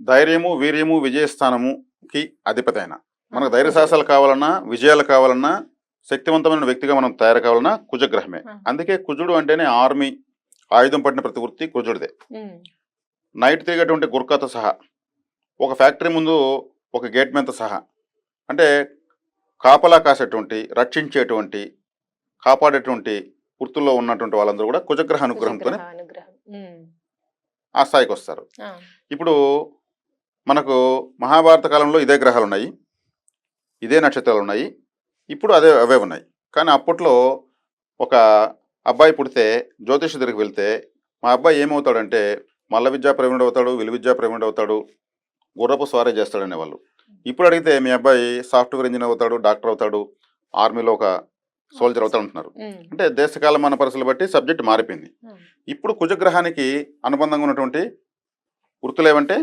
ధైర్యము, వీర్యము, విజయస్థానముకి అధిపతి ఆయన. మనకు ధైర్య కుజుడు. సాహసాలు కావాలన్నా, విజయాలు కావాలన్నా, శక్తివంతమైన వ్యక్తిగా మనం తయారు కావాలన్నా కుజగ్రహమే. ఆ. అందుకే కుజుడు అంటేనే ఆర్మీ, ఆయుధం పట్టిన ప్రతి వృత్తి కుజుడిదే. ఉమ్. నైట్ తిరిగేటువంటి గుర్కాతో సహా, ఒక ఫ్యాక్టరీ ముందు ఒక గేట్ మ్యాన్తో సహా, అంటే కాపలా కాసేటువంటి, రక్షించేటువంటి, కాపాడేటువంటి వృత్తుల్లో ఉన్నటువంటి వాళ్ళందరూ కూడా కుజగ్రహ అనుగ్రహంతోనే కుజగ్రహ అనుగ్రహం. ఆ స్థాయికి వస్తారు. ఆ. ఇప్పుడు మనకు మహాభారత కాలంలో ఇదే గ్రహాలు ఉన్నాయి, ఇదే నక్షత్రాలు ఉన్నాయి, ఇప్పుడు అవే ఉన్నాయి. కానీ అప్పట్లో ఒక అబ్బాయి పుడితే జ్యోతిష దగ్గరికి వెళ్తే మా అబ్బాయి ఏమవుతాడంటే మల్ల విద్యా ప్రవీణుడు అవుతాడు, విలువిద్యా ప్రవీణుడు అవుతాడు, గుర్రపు స్వారీ చేస్తాడనేవాళ్ళు. ఇప్పుడు అడిగితే మీ అబ్బాయి సాఫ్ట్వేర్ ఇంజనీర్ అవుతాడు, డాక్టర్ అవుతాడు, ఆర్మీలో ఒక సోల్జర్ అవుతాడు అంటున్నారు. ఉమ్. అంటే దేశకాలమాన పరిస్థితులు బట్టి సబ్జెక్ట్ మారిపోయింది. ఉమ్. ఇప్పుడు కుజగ్రహానికి అనుబంధంగా ఉన్నటువంటి వృత్తులు ఏమంటే